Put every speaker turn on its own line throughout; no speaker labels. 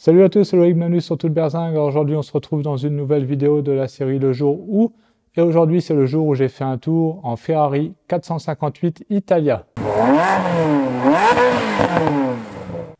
Salut à tous, c'est Loïc Manus sur Toute Berzingue. Aujourd'hui, on se retrouve dans une nouvelle vidéo de la série Le Jour Où. Et aujourd'hui, c'est le jour où j'ai fait un tour en Ferrari 458 Italia.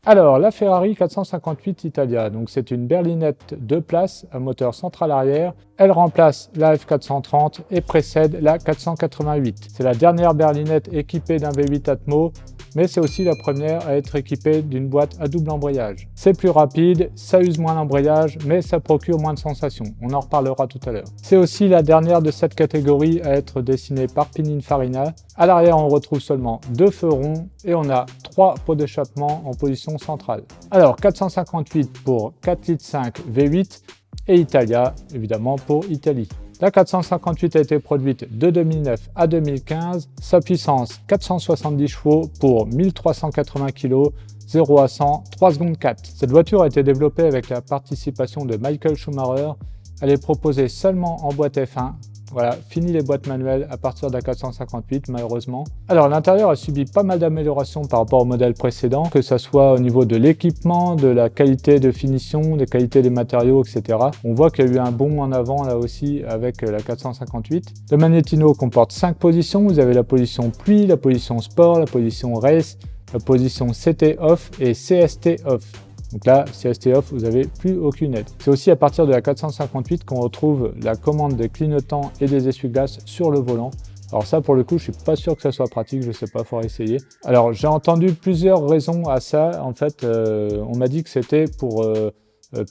Alors, la Ferrari 458 Italia, donc c'est une berlinette 2 places à moteur central arrière. Elle remplace la F430 et précède la 488. C'est la dernière berlinette équipée d'un V8 Atmo, mais c'est aussi la première à être équipée d'une boîte à double embrayage. C'est plus rapide, ça use moins l'embrayage, mais ça procure moins de sensations. On en reparlera tout à l'heure. C'est aussi la dernière de cette catégorie à être dessinée par Pininfarina. À l'arrière, on retrouve seulement 2 feux ronds et on a 3 pots d'échappement en position centrale. Alors, 458 pour 4,5 litres V8 et Italia, évidemment, pour Italie. La 458 a été produite de 2009 à 2015, sa puissance 470 chevaux pour 1380 kg, 0 à 100, 3 secondes 4. Cette voiture a été développée avec la participation de Michael Schumacher. Elle est proposée seulement en boîte F1. Voilà, fini les boîtes manuelles à partir de la 458 malheureusement. Alors l'intérieur a subi pas mal d'améliorations par rapport au modèle précédent, que ce soit au niveau de l'équipement, de la qualité de finition, des qualités des matériaux, etc. On voit qu'il y a eu un bond en avant là aussi avec la 458. Le Manettino comporte 5 positions. Vous avez la position pluie, la position sport, la position race, la position CT off et CST off. Donc là, CST off, vous n'avez plus aucune aide. C'est aussi à partir de la 458 qu'on retrouve la commande des clignotants et des essuie-glaces sur le volant. Alors ça, pour le coup, je suis pas sûr que ça soit pratique, je sais pas, il faudra essayer. Alors j'ai entendu plusieurs raisons à ça. En fait, on m'a dit que c'était pour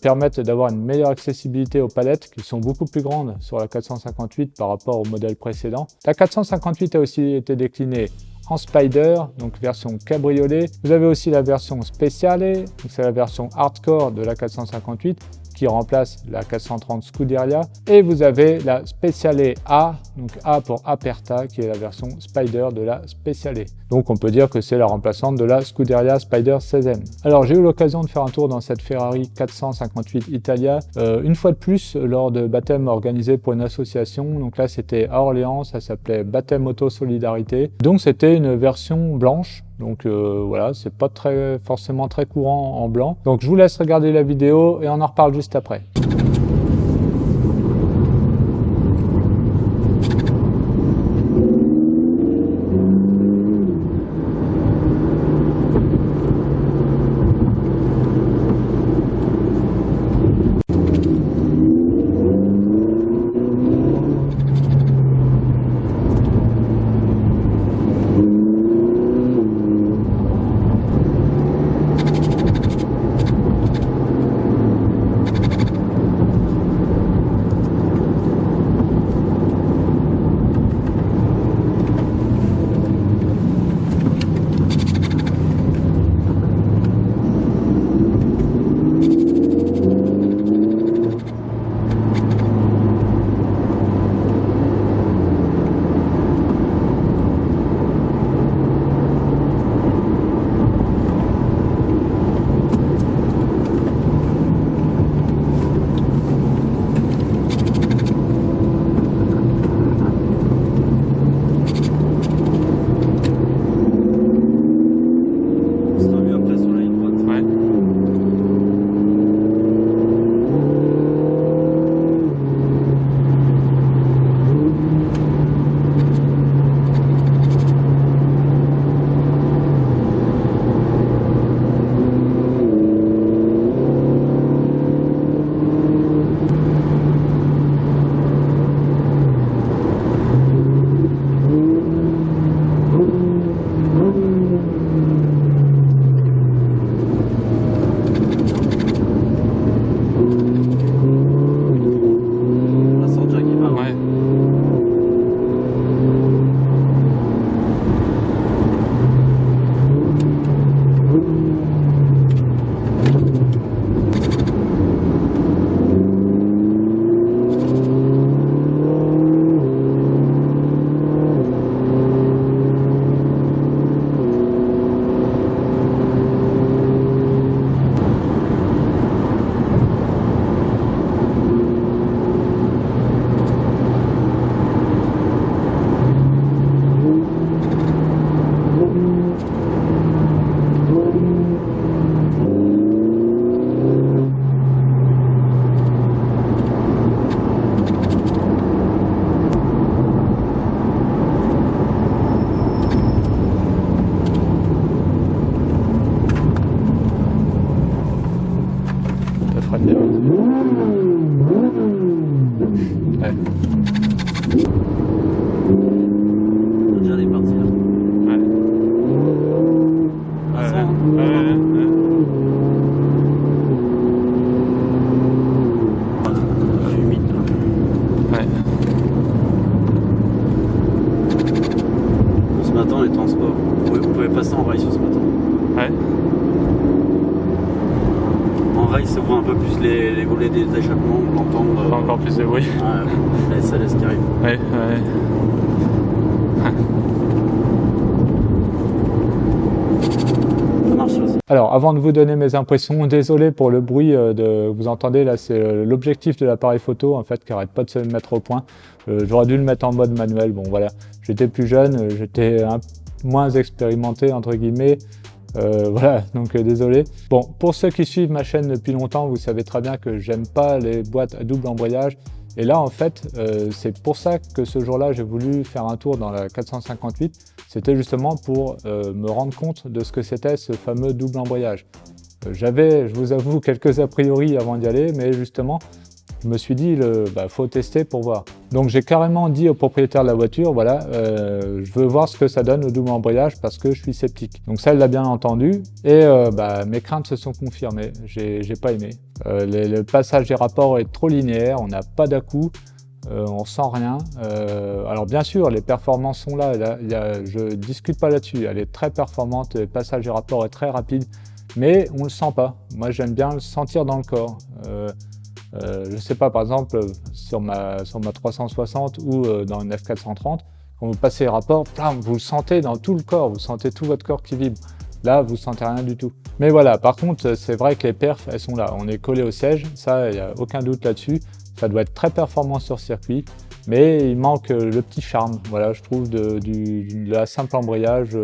permettre d'avoir une meilleure accessibilité aux palettes qui sont beaucoup plus grandes sur la 458 par rapport au modèle précédent. La 458 a aussi été déclinée en Spider, donc version cabriolet. Vous avez aussi la version Speciale, c'est la version hardcore de la 458 qui remplace la 430 Scuderia. Et vous avez la Speciale A, donc A pour Aperta, qui est la version Spider de la Speciale. Donc on peut dire que c'est la remplaçante de la Scuderia Spider 16M. Alors j'ai eu l'occasion de faire un tour dans cette Ferrari 458 Italia, une fois de plus lors de baptême organisé pour une association. Donc là c'était à Orléans, ça s'appelait Baptême Auto Solidarité. Donc c'était une version blanche. Donc voilà, c'est pas forcément très courant en blanc. Donc je vous laisse regarder la vidéo et on en reparle juste après. freine bien. Ouais.
Déjà les parties là.
Ouais.
Humide là.
Ouais.
Ce matin les transports, vous pouvez passer en rail sur ce matin.
Ouais.
En rail ça voit un peu plus les volets des échappements, on l'entend.
Encore plus de bruit.
Ouais, la SLS qui arrive.
Ouais, ouais.
Ça marche aussi.
Alors, avant de vous donner mes impressions, désolé pour le bruit que vous entendez là, c'est l'objectif de l'appareil photo en fait qui n'arrête pas de se mettre au point. J'aurais dû le mettre en mode manuel. Bon voilà, j'étais plus jeune, j'étais moins expérimenté entre guillemets. Voilà, donc désolé. Bon, pour ceux qui suivent ma chaîne depuis longtemps, vous savez très bien que j'aime pas les boîtes à double embrayage. Et là, en fait, c'est pour ça que ce jour-là, j'ai voulu faire un tour dans la 458. C'était justement pour me rendre compte de ce que c'était ce fameux double embrayage. J'avais, je vous avoue, quelques a priori avant d'y aller, mais justement, je me suis dit, faut tester pour voir. Donc j'ai carrément dit au propriétaire de la voiture, voilà, je veux voir ce que ça donne au double embrayage parce que je suis sceptique. Donc ça, il l'a bien entendu et mes craintes se sont confirmées. J'ai pas aimé. Le passage des rapports est trop linéaire, on n'a pas d'à-coup, on sent rien. Alors bien sûr, les performances sont là, je discute pas là-dessus. Elle est très performante, le passage des rapports est très rapide, mais on le sent pas. Moi, j'aime bien le sentir dans le corps. Je sais pas, par exemple, sur ma 360 ou dans une F430, quand vous passez les rapports, vous le sentez dans tout le corps, vous sentez tout votre corps qui vibre. Là, vous sentez rien du tout. Mais voilà, par contre, c'est vrai que les perfs, elles sont là. On est collé au siège, ça, il n'y a aucun doute là-dessus. Ça doit être très performant sur circuit, mais il manque le petit charme, voilà, je trouve, de la simple embrayage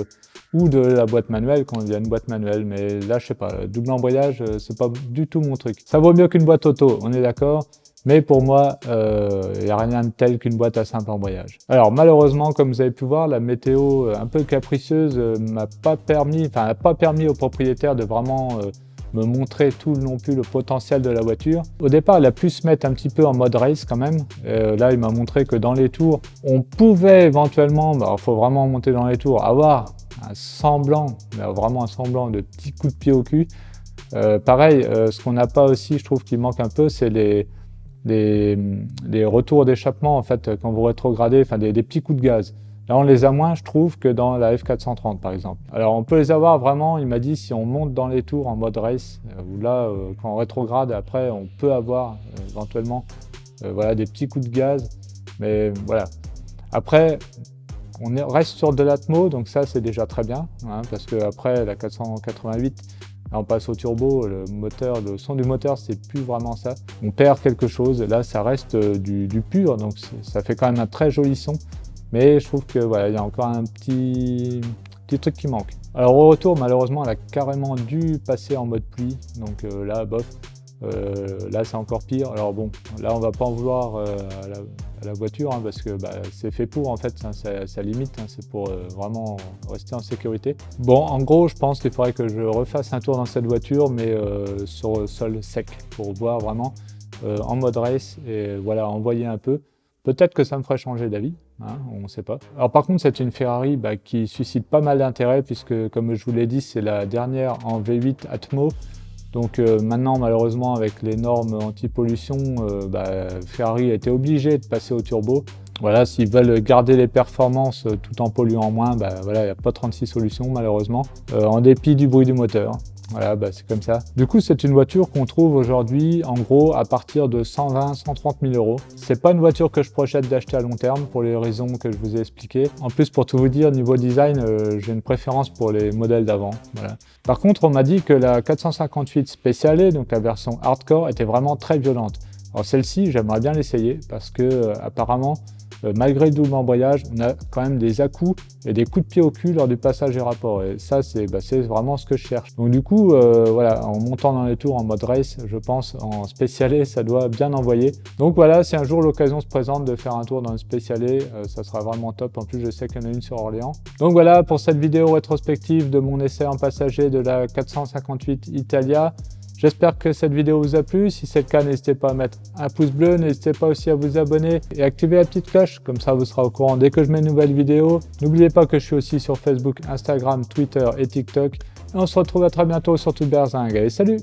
ou de la boîte manuelle quand il y a une boîte manuelle. Mais là, je sais pas, le double embrayage, c'est pas du tout mon truc. Ça vaut mieux qu'une boîte auto, on est d'accord, mais pour moi, il n'y a rien de tel qu'une boîte à simple embrayage. Alors malheureusement, comme vous avez pu voir, la météo un peu capricieuse n'a pas permis au propriétaire de vraiment me montrer tout non plus le potentiel de la voiture. Au départ, elle a pu se mettre un petit peu en mode race quand même. Là, il m'a montré que dans les tours, on pouvait éventuellement, il faut vraiment monter dans les tours, avoir un semblant, mais vraiment un semblant de petits coups de pied au cul. Pareil, ce qu'on n'a pas aussi, je trouve qu'il manque un peu, c'est les retours d'échappement en fait quand vous rétrogradez, des petits coups de gaz. Là, on les a moins, je trouve, que dans la F430, par exemple. Alors, on peut les avoir vraiment, il m'a dit, si on monte dans les tours en mode race, où là, quand on rétrograde, après, on peut avoir éventuellement voilà, des petits coups de gaz. Mais voilà. Après, on reste sur de l'atmo, donc ça, c'est déjà très bien, hein, parce qu'après, la 488, là, on passe au turbo, le son du moteur, c'est plus vraiment ça. On perd quelque chose, là, ça reste du pur, donc ça fait quand même un très joli son. Mais je trouve que voilà, il y a encore un petit truc qui manque. Alors au retour, malheureusement, elle a carrément dû passer en mode pluie. Donc là, bof. Là, c'est encore pire. Alors bon, là, on va pas en vouloir à la voiture, hein, parce que c'est fait pour, en fait, hein, ça limite, hein, c'est pour vraiment rester en sécurité. Bon, en gros, je pense qu'il faudrait que je refasse un tour dans cette voiture, mais sur le sol sec, pour voir vraiment en mode race et voilà, envoyer un peu. Peut-être que ça me ferait changer d'avis, hein, on ne sait pas. Alors par contre, c'est une Ferrari qui suscite pas mal d'intérêt puisque, comme je vous l'ai dit, c'est la dernière en V8 Atmo. Donc maintenant, malheureusement, avec les normes anti-pollution, Ferrari a été obligé de passer au turbo. Voilà, s'ils veulent garder les performances tout en polluant moins, voilà, il n'y a pas 36 solutions malheureusement, en dépit du bruit du moteur. Voilà, c'est comme ça. Du coup, c'est une voiture qu'on trouve aujourd'hui, en gros, à partir de 120-130 000 euros. C'est pas une voiture que je projette d'acheter à long terme pour les raisons que je vous ai expliquées. En plus, pour tout vous dire, niveau design, j'ai une préférence pour les modèles d'avant. Voilà. Par contre, on m'a dit que la 458 Speciale, donc la version hardcore, était vraiment très violente. Alors celle-ci, j'aimerais bien l'essayer parce que apparemment, malgré le double embrayage, on a quand même des à-coups et des coups de pied au cul lors du passage des rapports. Et ça, c'est vraiment ce que je cherche. Donc du coup, voilà, en montant dans les tours en mode race, je pense, en Speciale, ça doit bien envoyer. Donc voilà, si un jour l'occasion se présente de faire un tour dans une Speciale, ça sera vraiment top. En plus, je sais qu'il y en a une sur Orléans. Donc voilà, pour cette vidéo rétrospective de mon essai en passager de la 458 Italia. J'espère que cette vidéo vous a plu. Si c'est le cas, n'hésitez pas à mettre un pouce bleu, n'hésitez pas aussi à vous abonner et activer la petite cloche, comme ça vous serez au courant dès que je mets une nouvelle vidéo. N'oubliez pas que je suis aussi sur Facebook, Instagram, Twitter et TikTok. Et on se retrouve à très bientôt sur Toute Berzingue. Allez, salut!